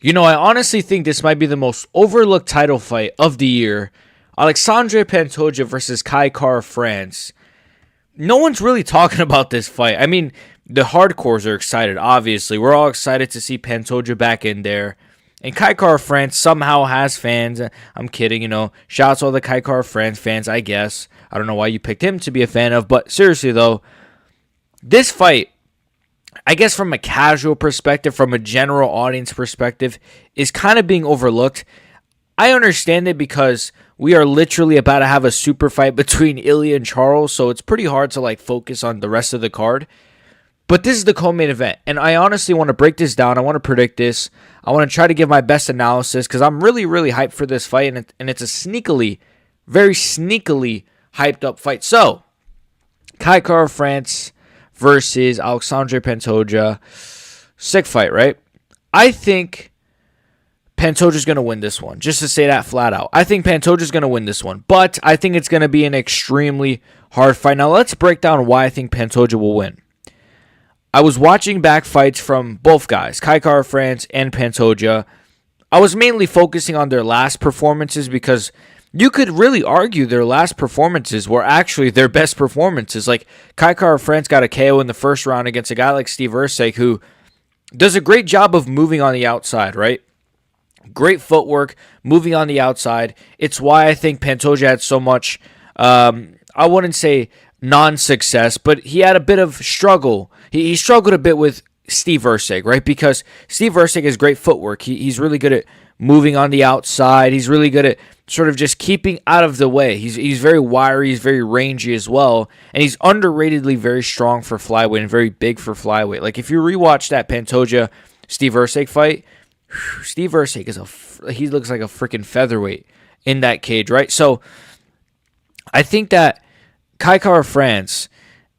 I honestly think this might be the most overlooked title fight of the year. Alexandre Pantoja versus Kai Kara France. No one's really talking about this fight. I mean, the hardcores are excited, obviously. We're all excited to see Pantoja back in there. And Kai Kara France somehow has fans. I'm kidding, Shout out to all the Kai Kara France fans, I guess. I don't know why you picked him to be a fan of. But seriously, though, this fight, I guess from a casual perspective, from a general audience perspective, is kind of being overlooked. I understand it because we are literally about to have a super fight between Ilya and Charles, so it's pretty hard to focus on the rest of the card. But this is the co-main event, and I honestly want to break this down. I want to predict this. I want to try to give my best analysis because I'm really, really hyped for this fight, and it's a very sneakily hyped up fight. So, Kai Kara France versus Alexandre Pantoja. Sick fight, right? I think Pantoja's going to win this one, just to say that flat out. I think Pantoja's going to win this one, but I think it's going to be an extremely hard fight. Now, let's break down why I think Pantoja will win. I was watching back fights from both guys, Kai Kara France and Pantoja. I was mainly focusing on their last performances because you could really argue their last performances were actually their best performances. Like, Kai Kara France got a KO in the first round against a guy like Steve Erceg, who does a great job of moving on the outside, right? Great footwork, moving on the outside. It's why I think Pantoja had so much, I wouldn't say non-success, but he had a bit of struggle. He struggled a bit with Steve Erceg, right? Because Steve Erceg has great footwork. He's really good at moving on the outside. He's really good at sort of just keeping out of the way. He's very wiry. He's very rangy as well. And he's underratedly very strong for flyweight and very big for flyweight. Like, if you rewatch that Pantoja-Steve Erceg fight, Steve Erceg he looks like a freaking featherweight in that cage, right? So I think that Kai Kara France,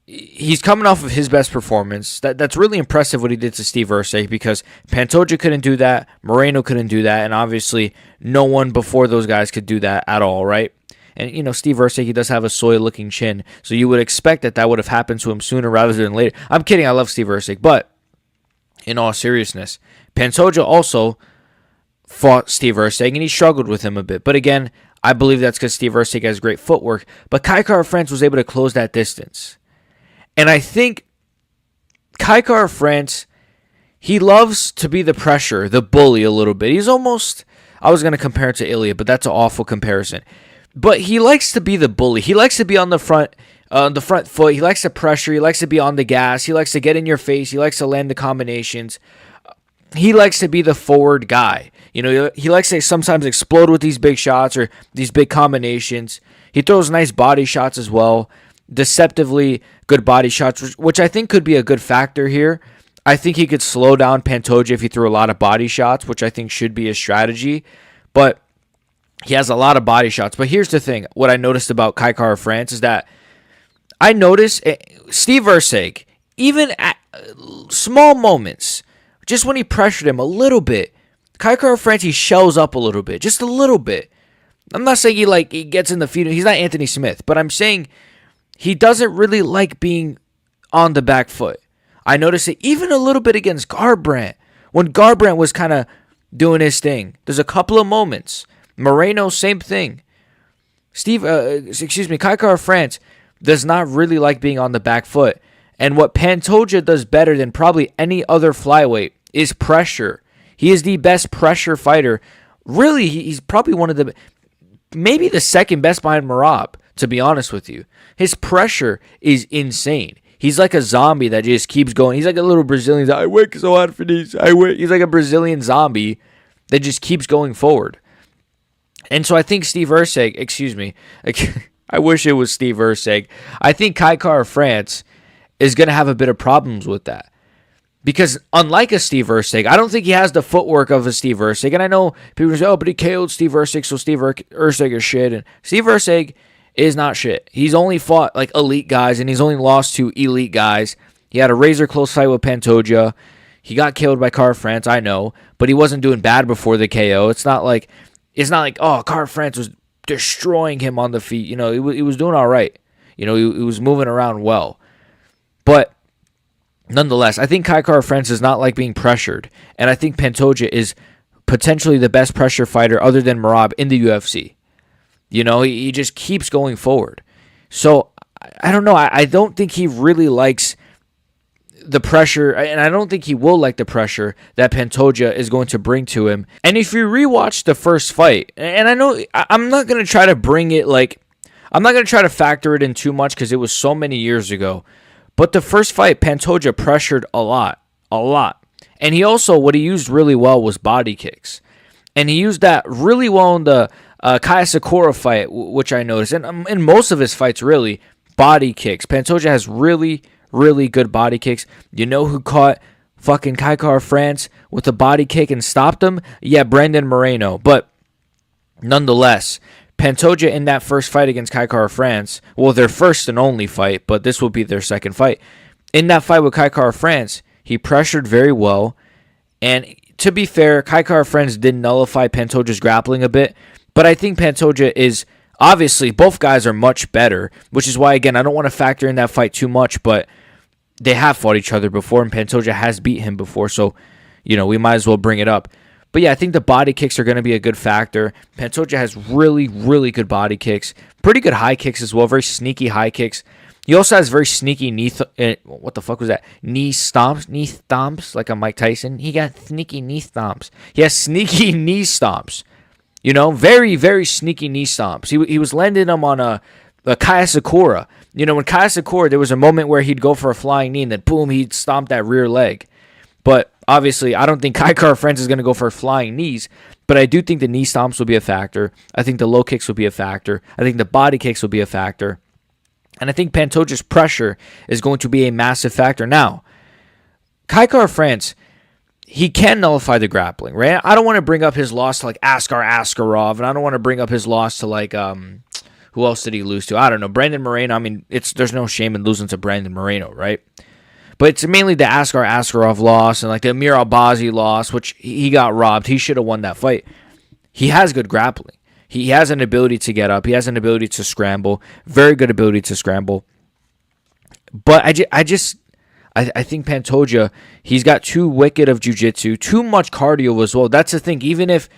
he's coming off of his best performance. That's really impressive what he did to Steve Erceg because Pantoja couldn't do that, Moreno couldn't do that, and obviously no one before those guys could do that at all, right? And, Steve Erceg, he does have a soy-looking chin, so you would expect that would have happened to him sooner rather than later. I'm kidding, I love Steve Erceg, but in all seriousness, Pantoja also fought Steve Erceg, and he struggled with him a bit. But again, I believe that's because Steve Erceg has great footwork. But Kai Kara France was able to close that distance. And I think Kai Kara France, he loves to be the pressure, the bully a little bit. He's almost, I was going to compare it to Ilya, but that's an awful comparison. But he likes to be the bully. He likes to be on the front foot. He likes to pressure. He likes to be on the gas. He likes to get in your face. He likes to land the combinations. He likes to be the forward guy. He likes to sometimes explode with these big shots or these big combinations. He throws nice body shots as well. Deceptively good body shots, which I think could be a good factor here. I think he could slow down Pantoja if he threw a lot of body shots, which I think should be a strategy. But he has a lot of body shots. But here's the thing. What I noticed about Kai Kara France is that I noticed Steve Erceg, even at small moments, just when he pressured him a little bit, Kai Kara France, he shells up a little bit, just a little bit. I'm not saying he gets in the feet. He's not Anthony Smith, but I'm saying he doesn't really like being on the back foot. I noticed it even a little bit against Garbrandt, when Garbrandt was kind of doing his thing. There's a couple of moments. Moreno, same thing. Kai Kara France does not really like being on the back foot. And what Pantoja does better than probably any other flyweight is pressure. He is the best pressure fighter. Really, he's probably maybe the second best behind Merab, to be honest with you. His pressure is insane. He's like a zombie that just keeps going. He's like a little Brazilian. I work so hard for this. He's like a Brazilian zombie that just keeps going forward. And so I think Steve Erceg, I wish it was Steve Erceg. I think Kai Kara France is going to have a bit of problems with that. Because unlike a Steve Erceg, I don't think he has the footwork of a Steve Erceg. And I know people say, but he KO'd Steve Erceg, so Steve Erceg is shit. And Steve Erceg is not shit. He's only fought elite guys, and he's only lost to elite guys. He had a razor close fight with Pantoja. He got killed by Kara France, I know, but he wasn't doing bad before the KO. It's not like Kara France was destroying him on the feet. He was doing all right. He was moving around well. But nonetheless, I think Kai Kara France does not like being pressured, and I think Pantoja is potentially the best pressure fighter other than Merab in the UFC. You know, he just keeps going forward. So, I don't know. I don't think he really likes the pressure, and I don't think he will like the pressure that Pantoja is going to bring to him. And if you rewatch the first fight, and I know I'm not going to try to bring it like, I'm not going to try to factor it in too much because it was so many years ago. But the first fight, Pantoja pressured a lot. And he also, what he used really well was body kicks. And he used that really well in the Kaya Sakura fight, which I noticed. And in most of his fights, really, body kicks. Pantoja has really good body kicks. You know who caught fucking Kai France with a body kick and stopped him? Yeah, Brandon Moreno. But nonetheless, Pantoja in that first fight against Kai France, well, their first and only fight, but this will be their second fight. In that fight with Kai France, he pressured very well. And to be fair, Kai France did nullify Pantoja's grappling a bit. But I think Pantoja is, obviously, both guys are much better, which is why, again, I don't want to factor in that fight too much, but they have fought each other before, and Pantoja has beat him before, so, you know, we might as well bring it up. But yeah, I think the body kicks are going to be a good factor. Pantoja has really good body kicks. Pretty good high kicks as well, very sneaky high kicks. He also has very sneaky what the fuck was that? Knee stomps, like a Mike Tyson. He got sneaky knee stomps. He has sneaky knee stomps. You know, very sneaky knee stomps. He was landing them on a Kaya Sakura. You know, when Kaya Sakura, there was a moment where he'd go for a flying knee and then boom, he'd stomp that rear leg. But obviously, I don't think Kai France is going to go for flying knees, but I do think the knee stomps will be a factor. I think the low kicks will be a factor. I think the body kicks will be a factor. And I think Pantoja's pressure is going to be a massive factor. Now, Kai France, he can nullify the grappling, right? I don't want to bring up his loss to like Askar Askarov, and I don't want to bring up his loss to like who else did he lose to? I don't know. Brandon Moreno. I mean, there's no shame in losing to Brandon Moreno, right? But it's mainly the Askar Askarov loss and like the Amir Albazi loss, which he got robbed. He should have won that fight. He has good grappling. He has an ability to get up. He has an ability to scramble. Very good ability to scramble. But I think Pantoja, he's got too wicked of jiu-jitsu, too much cardio as well. That's the thing. Even if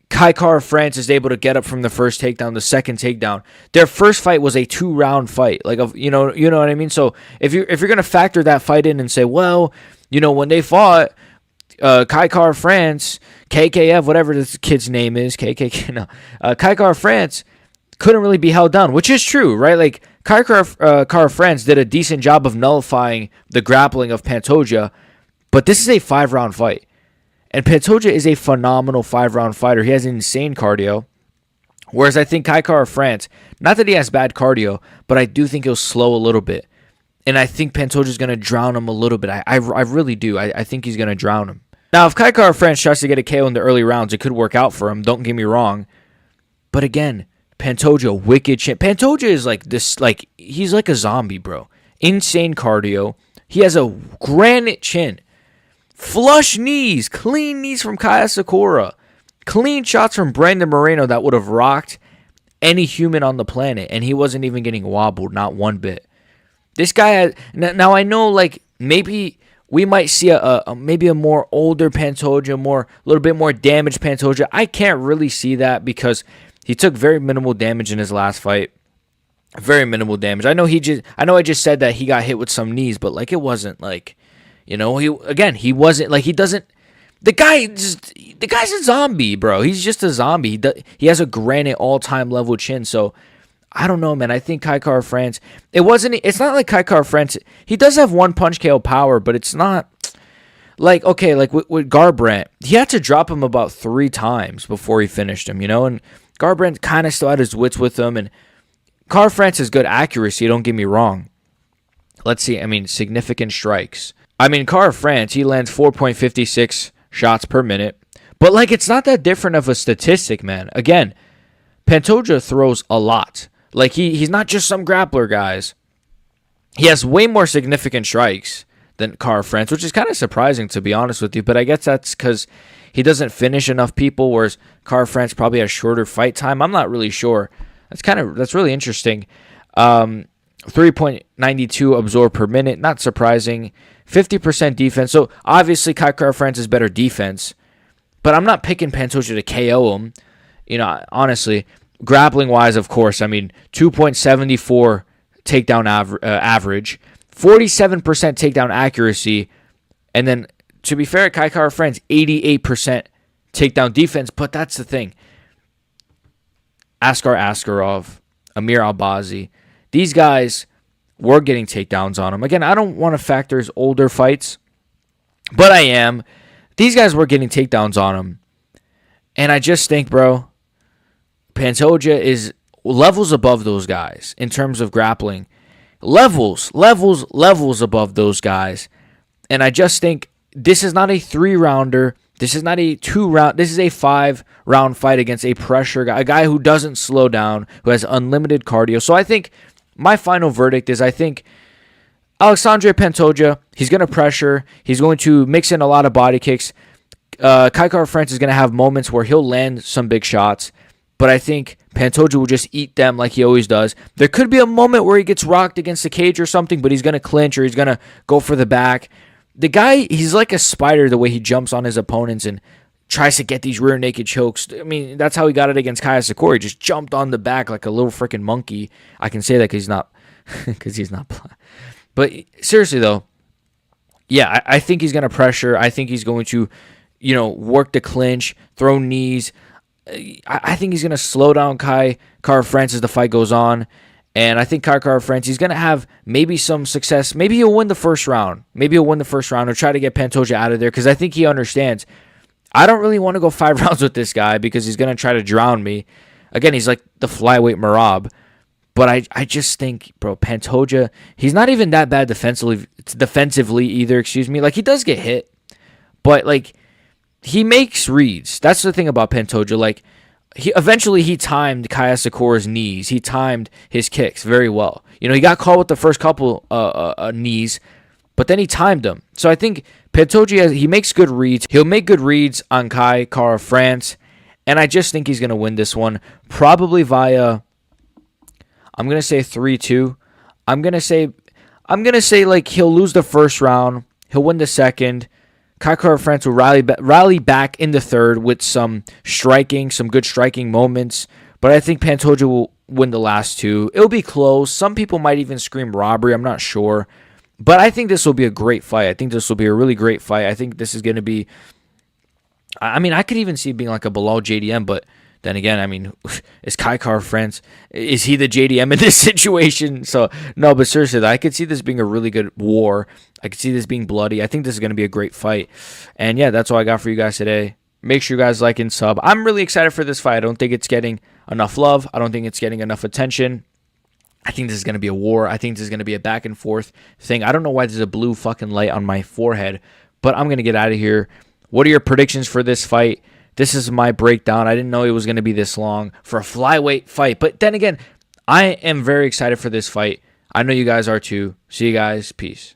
Kai France is able to get up from the first takedown, the second takedown, their first fight was a 2-round fight. Like, you know what I mean? So if you're going to factor that fight in and say, well, you know, when they fought Kai France, KKF, whatever this kid's name is, KKK, no, Kai France couldn't really be held down, which is true, right? Like, Kai France did a decent job of nullifying the grappling of Pantoja, but this is a 5-round fight. And Pantoja is a phenomenal 5-round fighter. He has insane cardio. Whereas I think Kai France, not that he has bad cardio, but I do think he'll slow a little bit. And I think Pantoja's going to drown him a little bit. I really do. I think he's going to drown him. Now, if Kai France tries to get a KO in the early rounds, it could work out for him. Don't get me wrong. But again, Pantoja, wicked chin. Pantoja is like this, like, he's like a zombie, bro. Insane cardio. He has a granite chin. Flush knees. Clean knees from Kaya Sakura. Clean shots from Brandon Moreno that would have rocked any human on the planet. And he wasn't even getting wobbled, not one bit. This guy had... Now, I know, like, maybe we might see maybe a more older Pantoja, a little bit more damaged Pantoja. I can't really see that because he took very minimal damage in his last fight. Very minimal damage. I know I just said that he got hit with some knees, but like it wasn't like, you know, he wasn't like, he doesn't, the guy's a zombie, bro. He's just a zombie. He has a granite all-time level chin, so I don't know, man. I think Kai France, it's not like Kai France, he does have one punch KO power, but it's not like, okay, like with Garbrandt, he had to drop him about 3 times before he finished him, you know, and Garbrandt kind of still had his wits with him, and Kai France has good accuracy, don't get me wrong. Let's see, I mean, significant strikes. I mean, Kai France, he lands 4.56 shots per minute, but like, it's not that different of a statistic, man. Again, Pantoja throws a lot. Like, he's not just some grappler, guys. He has way more significant strikes than Kai France, which is kind of surprising, to be honest with you. But I guess that's because he doesn't finish enough people, whereas Kai France probably has shorter fight time. I'm not really sure. That's really interesting. 3.92 absorb per minute, not surprising. 50% defense. So obviously Kai France is better defense. but I'm not picking Pantoja to KO him. You know, honestly, grappling wise, of course. I mean, 2.74 takedown average, 47% takedown accuracy, and then to be fair, Kai Kara-France 88% takedown defense. But that's the thing. Askar Askarov, Amir Albazi, these guys were getting takedowns on him. Again, I don't want to factor his older fights, but I am. These guys were getting takedowns on him. And I just think, bro, Pantoja is levels above those guys in terms of grappling. Levels above those guys. And I just think this is not a 3-rounder. This is not a 2-round. This is a 5-round fight against a pressure guy, a guy who doesn't slow down, who has unlimited cardio. So I think my final verdict is I think Alexandre Pantoja, he's going to pressure. He's going to mix in a lot of body kicks. Kai Kara-France is going to have moments where he'll land some big shots, but I think Pantoja will just eat them like he always does. There could be a moment where he gets rocked against the cage or something, but he's going to clinch or he's going to go for the back. The guy, he's like a spider the way he jumps on his opponents and tries to get these rear naked chokes. I mean, that's how he got it against Kaya Sakura. He just jumped on the back like a little freaking monkey. I can say that because he's not But seriously, though, yeah, I think he's going to pressure. I think he's going to, work the clinch, throw knees. I think he's going to slow down Kai Kara-France as the fight goes on. And I think Kai Kara-France, he's going to have maybe some success. Maybe he'll win the first round. Or try to get Pantoja out of there because I think he understands. I don't really want to go 5 rounds with this guy because he's going to try to drown me. Again, he's like the flyweight Marab. But I just think, bro, Pantoja, he's not even that bad defensively either, Like, he does get hit. But, like, he makes reads. That's the thing about Pantoja. Like, he timed Kaya Sakura's knees. He timed his kicks very well. He got caught with the first couple knees, but then he timed them. So I think Pantoja, he makes good reads. He'll make good reads on Kai Kara-France, and I just think he's going to win this one, probably via, I'm going to say 3-2. I'm going to say like he'll lose the first round. He'll win the second. Kai Kara-France will rally back in the third with some good striking moments. But I think Pantoja will win the last 2. It'll be close. Some people might even scream robbery. I'm not sure. But I think this will be a great fight. I think this will be a really great fight. I think this is going to be... I mean, I could even see it being like a Bilal JDM, but then again, I mean, is Kai Kara-France, is he the JDM in this situation? So, no, but seriously, I could see this being a really good war. I could see this being bloody. I think this is going to be a great fight. And yeah, that's all I got for you guys today. Make sure you guys like and sub. I'm really excited for this fight. I don't think it's getting enough love. I don't think it's getting enough attention. I think this is going to be a war. I think this is going to be a back and forth thing. I don't know why there's a blue fucking light on my forehead, but I'm going to get out of here. What are your predictions for this fight? This is my breakdown. I didn't know it was going to be this long for a flyweight fight. But then again, I am very excited for this fight. I know you guys are too. See you guys. Peace.